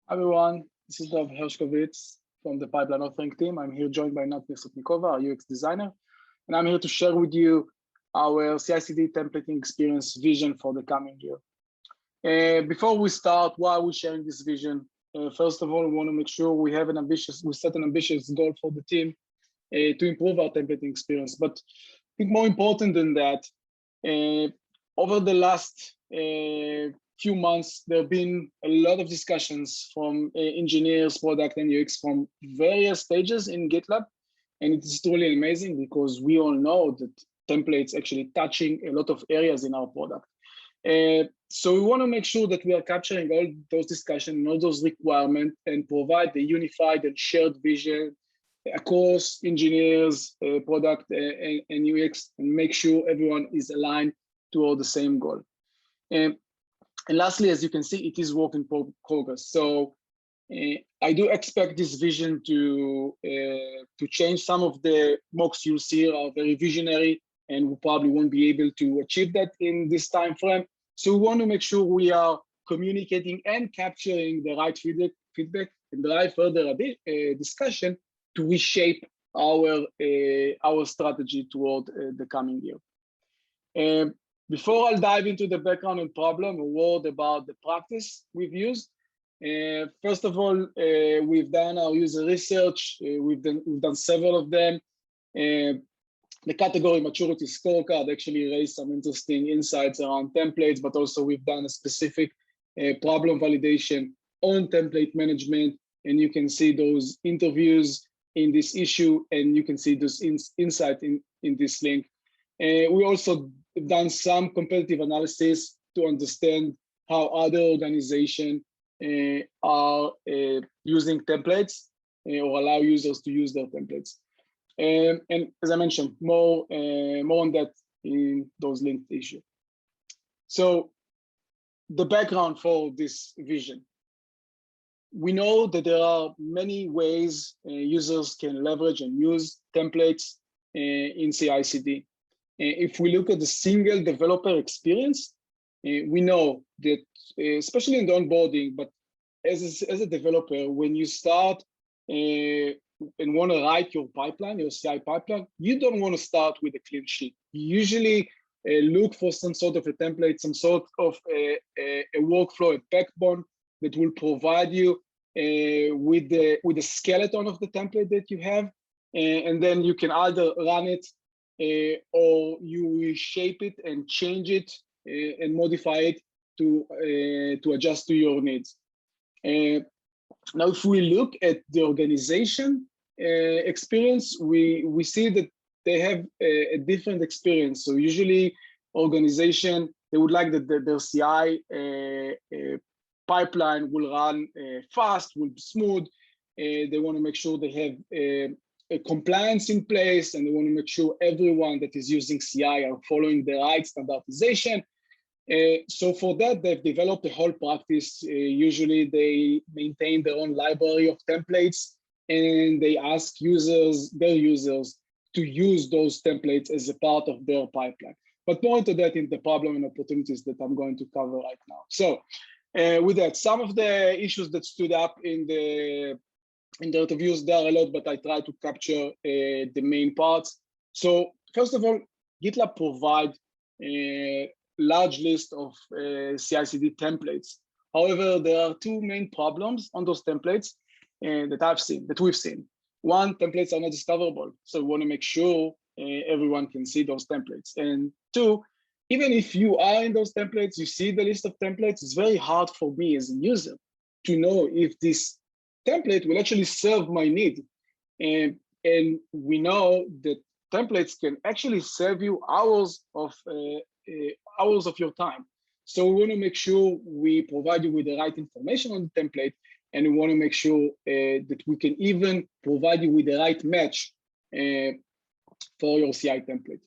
Everyone, this is Dov Hershkovitz from the Pipeline Authoring team. I'm here joined by Natalia Sotnikova, our UX designer, and I'm here to share with you our CICD templating experience vision for the coming year. Before we start, why are we sharing this vision? First of all, we want to make sure we set an ambitious goal for the team to improve our templating experience. But I think more important than that, over the last few months, there have been a lot of discussions from engineers, product, and UX from various stages in GitLab. And it is truly amazing because we all know that templates actually touching a lot of areas in our product. So we want to make sure that we are capturing all those discussions and all those requirements and provide the unified and shared vision across engineers, product, and UX, and make sure everyone is aligned toward the same goal. And lastly, as you can see, it is work in progress. So I do expect this vision to change. Some of the mocks you see are very visionary, and we probably won't be able to achieve that in this time frame. So we want to make sure we are communicating and capturing the right feedback and drive further discussion to reshape our strategy toward the coming year. Before I'll dive into the background and problem, a word about the practice we've used. First of all, we've done our user research. We've done several of them. The category maturity scorecard actually raised some interesting insights around templates, but also we've done a specific problem validation on template management. And you can see those interviews in this issue, and you can see those insight in this link. We also done some competitive analysis to understand how other organizations are using templates or allow users to use their templates. And as I mentioned, more on that in those linked issues. So the background for this vision. We know that there are many ways users can leverage and use templates in CICD. If we look at the single developer experience, we know that, especially in the onboarding, but as a developer, when you start and want to write your pipeline, your CI pipeline, you don't want to start with a clean sheet. You usually look for some sort of a template, some sort of a workflow, a backbone that will provide you with the skeleton of the template that you have, and then you can either run it or you reshape it and change it and modify it to adjust to your needs. Now, if we look at the organization experience, we see that they have a different experience. So usually organization, they would like that their CI pipeline will run fast, will be smooth. They want to make sure they have a compliance in place, and they want to make sure everyone that is using CI are following the right standardization. So for that, they've developed a whole practice. Usually they maintain their own library of templates, and they ask their users to use those templates as a part of their pipeline. But more into that in the problem and opportunities that I'm going to cover right now. So with that, some of the issues that stood up in the interviews, there are a lot, but I try to capture the main parts. So first of all, GitLab provide a large list of CI/CD templates. However, there are two main problems on those templates that we've seen. One, templates are not discoverable. So we want to make sure everyone can see those templates. And two, even if you are in those templates, you see the list of templates, it's very hard for me as a user to know if this template will actually serve my need. And we know that templates can actually save you hours of your time. So we want to make sure we provide you with the right information on the template, and we want to make sure that we can even provide you with the right match for your CI template.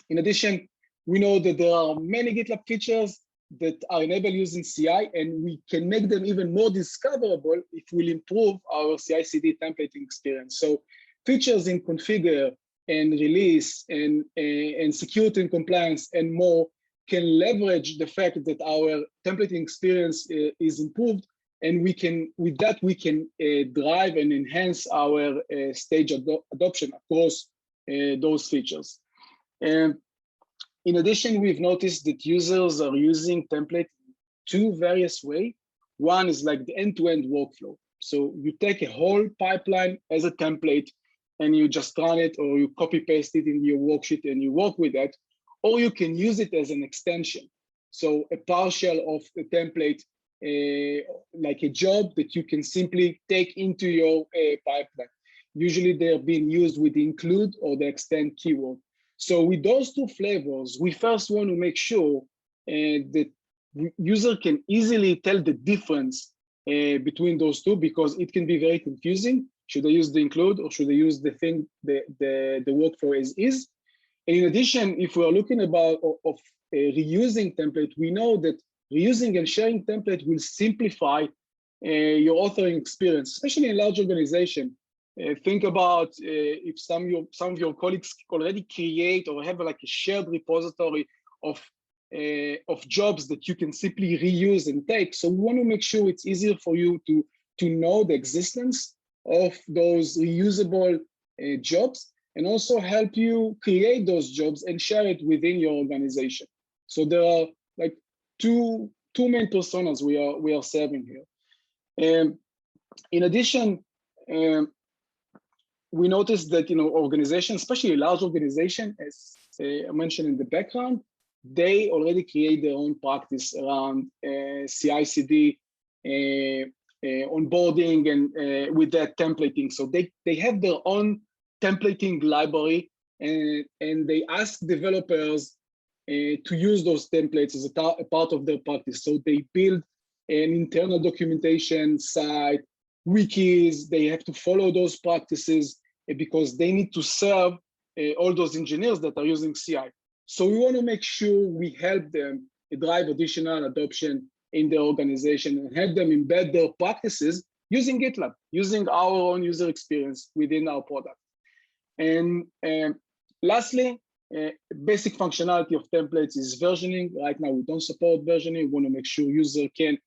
In addition, we know that there are many GitLab features that are enabled using CI, and we can make them even more discoverable if we improve our CI/CD templating experience. So features in configure and release and security and compliance and more can leverage the fact that our templating experience is improved and with that we can drive and enhance our stage adoption across those features. And in addition, we've noticed that users are using template two various ways. One is like the end-to-end workflow. So you take a whole pipeline as a template and you just run it, or you copy paste it in your worksheet and you work with that, or you can use it as an extension. So a partial of the template, like a job that you can simply take into your pipeline. Usually they're being used with the include or the extend keyword. So with those two flavors, we first want to make sure that user can easily tell the difference between those two, because it can be very confusing. Should I use the include or should I use the thing, the workflow as is? And in addition, if we're looking about reusing template, we know that reusing and sharing template will simplify your authoring experience, especially in large organization. Think about if some of your colleagues already create or have like a shared repository of jobs that you can simply reuse and take. So we want to make sure it's easier for you to know the existence of those reusable jobs, and also help you create those jobs and share it within your organization. So there are like two main personas we are serving here. In addition, we noticed that organizations, especially large organizations, as I mentioned in the background, they already create their own practice around CICD, onboarding, and with that templating. So they have their own templating library, and they ask developers to use those templates as a part of their practice. So they build an internal documentation site, wikis. They have to follow those practices because they need to serve all those engineers that are using CI. So we want to make sure we help them drive additional adoption in their organization and help them embed their practices using GitLab, using our own user experience within our product. And lastly, basic functionality of templates is versioning. Right now, we don't support versioning. We want to make sure user can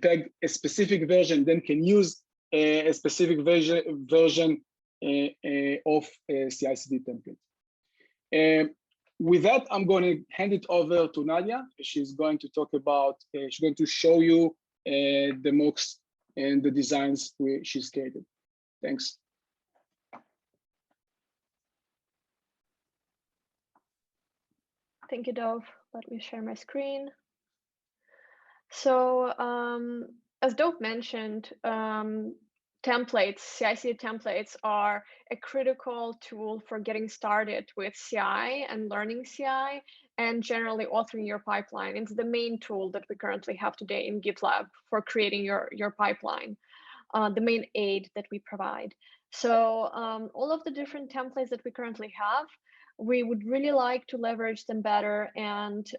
tag a specific version, then can use a specific version of CI/CD template. With that, I'm going to hand it over to Nadia. She's going to talk about, she's going to show you the mocks and the designs she's created. Thanks. Thank you, Dov. Let me share my screen. So as Dov mentioned, templates, CI/CD templates are a critical tool for getting started with CI and learning CI and generally authoring your pipeline. It's the main tool that we currently have today in GitLab for creating your pipeline, the main aid that we provide. So all of the different templates that we currently have, we would really like to leverage them better and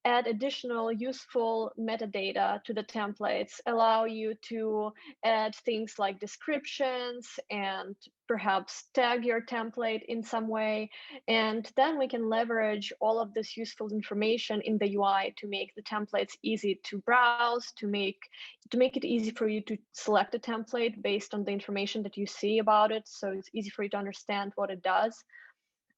add additional useful metadata to the templates, allow you to add things like descriptions and perhaps tag your template in some way. And then we can leverage all of this useful information in the UI to make the templates easy to browse, to make it easy for you to select a template based on the information that you see about it. So it's easy for you to understand what it does.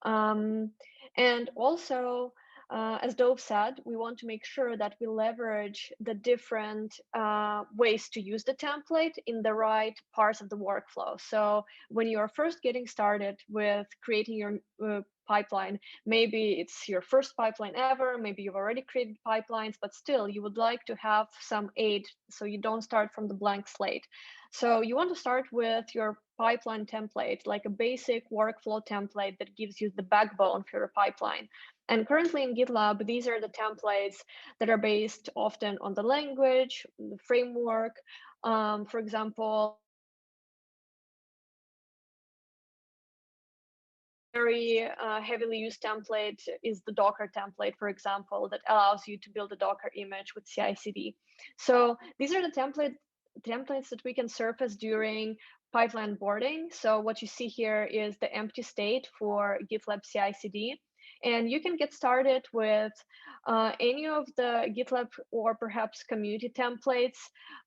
And also, as Dov said, we want to make sure that we leverage the different ways to use the template in the right parts of the workflow. So when you are first getting started with creating your pipeline, maybe it's your first pipeline ever, maybe you've already created pipelines, but still you would like to have some aid so you don't start from the blank slate. So you want to start with your pipeline template, like a basic workflow template that gives you the backbone for your pipeline. And currently in GitLab, these are the templates that are based often on the language, the framework. For example, very heavily used template is the Docker template, for example, that allows you to build a Docker image with CI/CD. So these are the templates that we can surface during pipeline boarding. So what you see here is the empty state for GitLab CI/CD. And you can get started with any of the GitLab or perhaps community templates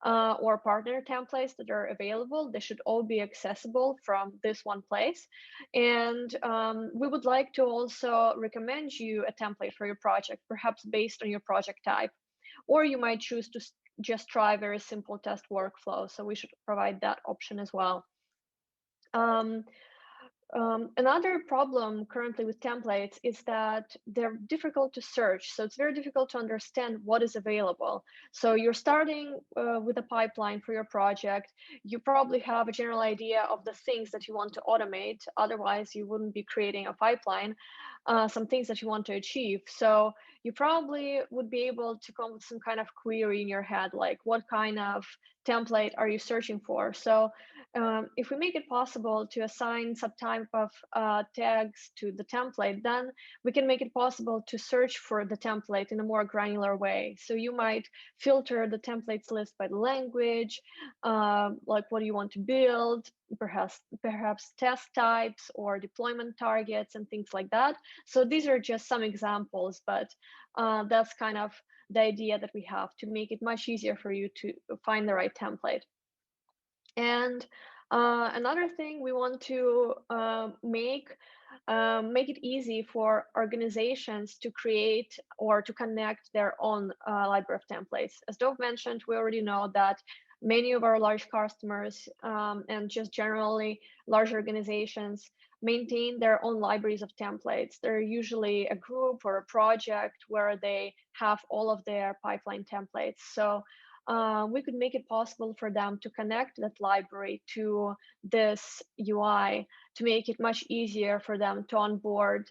or partner templates that are available. They should all be accessible from this one place. And we would like to also recommend you a template for your project, perhaps based on your project type. Or you might choose to just try very simple test workflow. So we should provide that option as well. Another problem currently with templates is that they're difficult to search. So it's very difficult to understand what is available. So you're starting with a pipeline for your project. You probably have a general idea of the things that you want to automate. Otherwise, you wouldn't be creating a pipeline, some things that you want to achieve. So you probably would be able to come with some kind of query in your head, like what kind of template are you searching for? So if we make it possible to assign some type of tags to the template, then we can make it possible to search for the template in a more granular way. So you might filter the templates list by the language, like what do you want to build, perhaps test types or deployment targets and things like that. So these are just some examples, but that's kind of the idea that we have to make it much easier for you to find the right template. And another thing we want to make it easy for organizations to create or to connect their own library of templates. As Dov mentioned, we already know that many of our large customers and just generally large organizations maintain their own libraries of templates. They're usually a group or a project where they have all of their pipeline templates. So we could make it possible for them to connect that library to this UI to make it much easier for them to onboard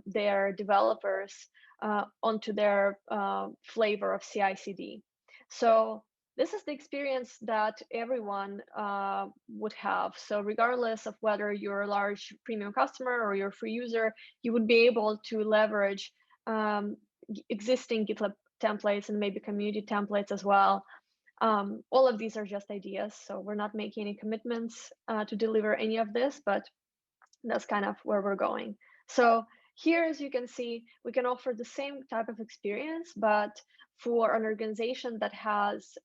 their developers onto their flavor of CICD. So this is the experience that everyone would have. So regardless of whether you're a large premium customer or you're a free user, you would be able to leverage existing GitLab templates and maybe community templates as well. All of these are just ideas, so we're not making any commitments to deliver any of this, but that's kind of where we're going. So here, as you can see, we can offer the same type of experience, but for an organization that has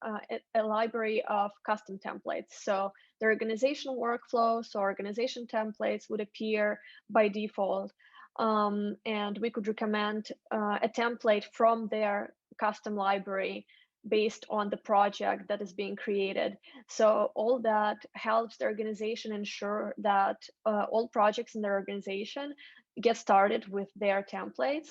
a library of custom templates. So the organizational workflows or organization templates would appear by default. And we could recommend a template from their custom library based on the project that is being created. So all that helps the organization ensure that all projects in their organization get started with their templates,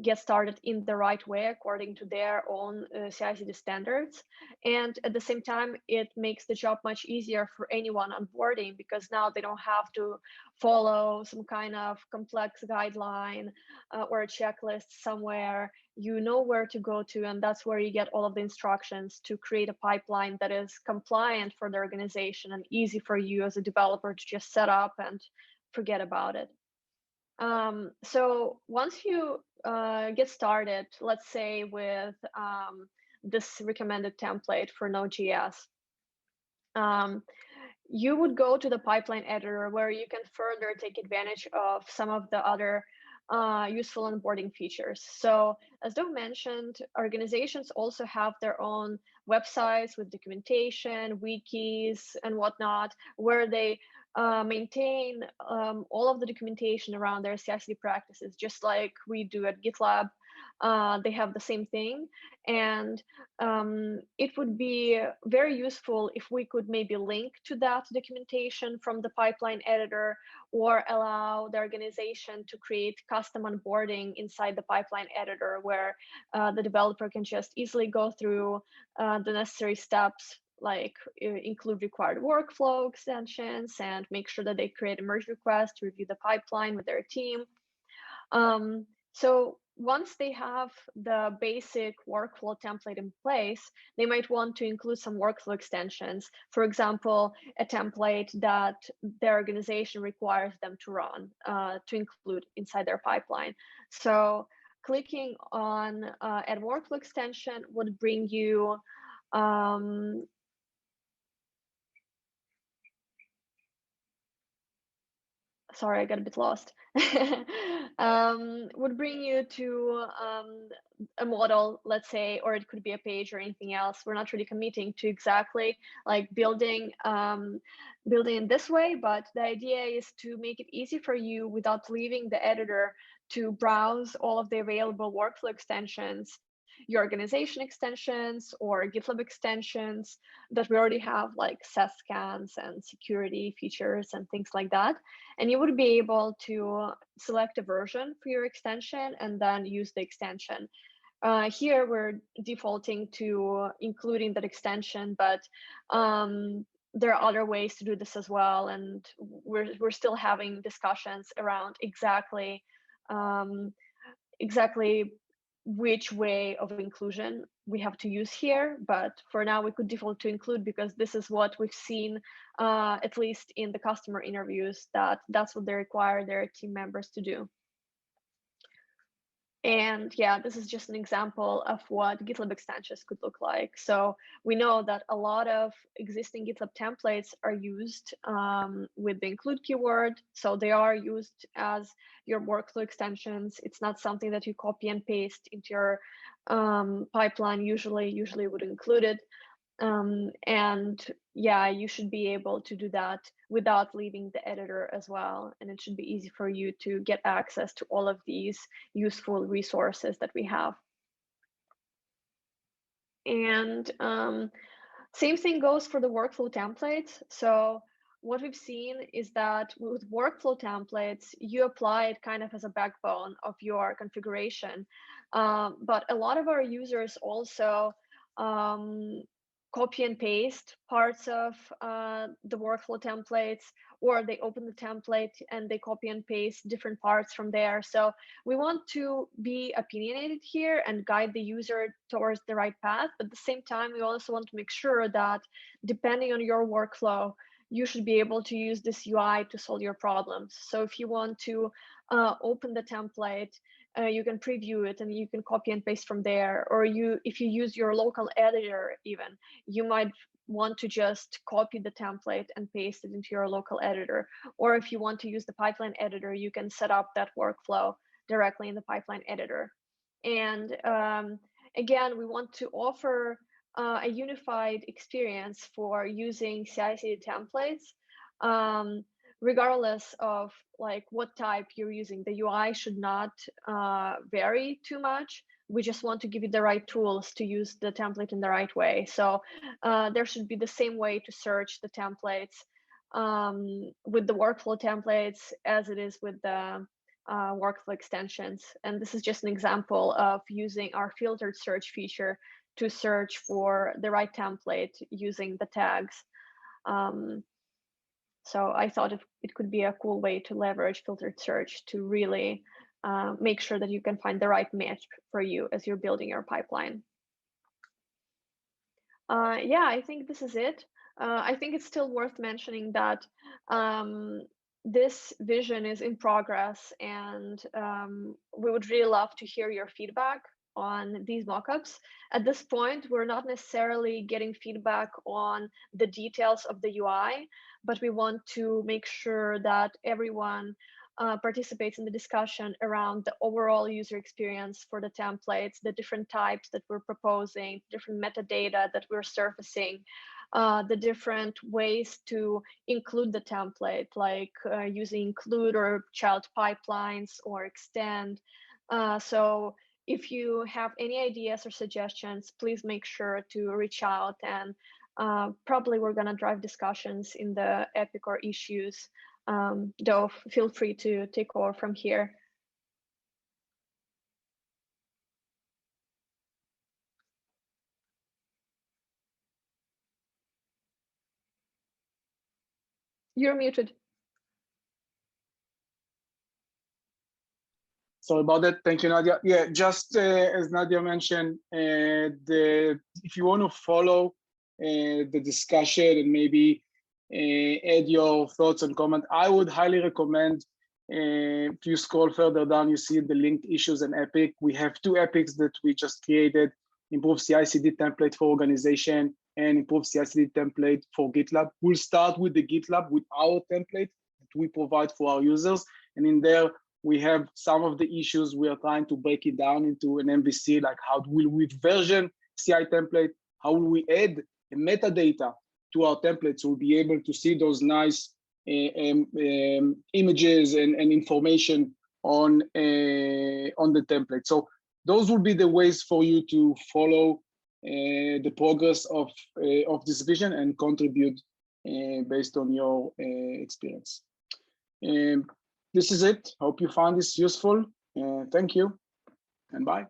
get started in the right way according to their own CICD standards. And at the same time, it makes the job much easier for anyone onboarding, because now they don't have to follow some kind of complex guideline or a checklist somewhere. You know where to go to, and that's where you get all of the instructions to create a pipeline that is compliant for the organization and easy for you as a developer to just set up and forget about it. So once you get started, let's say with this recommended template for Node.js, you would go to the pipeline editor where you can further take advantage of some of the other useful onboarding features. So as Doug mentioned, organizations also have their own websites with documentation, wikis, and whatnot, where they maintain all of the documentation around their CI/CD practices, just like we do at GitLab. They have the same thing. And it would be very useful if we could maybe link to that documentation from the pipeline editor, or allow the organization to create custom onboarding inside the pipeline editor, where the developer can just easily go through the necessary steps, like include required workflow extensions and make sure that they create a merge request to review the pipeline with their team. So once they have the basic workflow template in place, they might want to include some workflow extensions. For example, a template that their organization requires them to run, to include inside their pipeline. So clicking on add workflow extension would bring you sorry, I got a bit lost. Would bring you to a model, let's say, or it could be a page or anything else. We're not really committing to exactly like building in this way, but the idea is to make it easy for you without leaving the editor to browse all of the available workflow extensions, your organization extensions or GitLab extensions that we already have, like SES scans and security features and things like that. And you would be able to select a version for your extension and then use the extension. Here we're defaulting to including that extension, but there are other ways to do this as well. And we're still having discussions around exactly which way of inclusion we have to use here. But for now, we could default to include because this is what we've seen, at least in the customer interviews, that's what they require their team members to do. And yeah, this is just an example of what GitLab extensions could look like. So we know that a lot of existing GitLab templates are used with the include keyword. So they are used as your workflow extensions. It's not something that you copy and paste into your pipeline. Usually would include it. And yeah, you should be able to do that without leaving the editor as well. And it should be easy for you to get access to all of these useful resources that we have. And same thing goes for the workflow templates. So what we've seen is that with workflow templates, you apply it kind of as a backbone of your configuration. But a lot of our users also copy and paste parts of the workflow templates, or they open the template and they copy and paste different parts from there. So we want to be opinionated here and guide the user towards the right path. But at the same time, we also want to make sure that depending on your workflow, you should be able to use this UI to solve your problems. So if you want to open the template, you can preview it and you can copy and paste from there. Or if you use your local editor even, you might want to just copy the template and paste it into your local editor. Or if you want to use the pipeline editor, you can set up that workflow directly in the pipeline editor. And again, we want to offer a unified experience for using CI/CD templates. Regardless of like what type you're using, the UI should not vary too much. We just want to give you the right tools to use the template in the right way. So there should be the same way to search the templates with the workflow templates as it is with the workflow extensions. And this is just an example of using our filtered search feature to search for the right template using the tags. So I thought it could be a cool way to leverage filtered search to really make sure that you can find the right match for you as you're building your pipeline. Yeah, I think this is it. I think it's still worth mentioning that this vision is in progress, and we would really love to hear your feedback on these mockups. At this point, we're not necessarily getting feedback on the details of the UI, but we want to make sure that everyone participates in the discussion around the overall user experience for the templates, the different types that we're proposing, different metadata that we're surfacing, the different ways to include the template, like using include or child pipelines or extend. So if you have any ideas or suggestions, please make sure to reach out, and probably we're going to drive discussions in the epic or issues. Though feel free to take over from here. You're muted. Sorry about that. Thank you, Nadia. Yeah, just as Nadia mentioned, if you want to follow the discussion and maybe add your thoughts and comment, I would highly recommend, if you scroll further down, you see the linked issues and epic. We have 2 epics that we just created: improve CI/CD template for organization and improve CI/CD template for GitLab. We'll start with the GitLab with our template that we provide for our users. And in there, we have some of the issues. We are trying to break it down into an MVC, like how will we version CI template? How will we add metadata to our templates? So we'll be able to see those nice images and information on the template. So those will be the ways for you to follow the progress of this vision and contribute based on your experience. This is it. Hope you found this useful. Thank you and bye.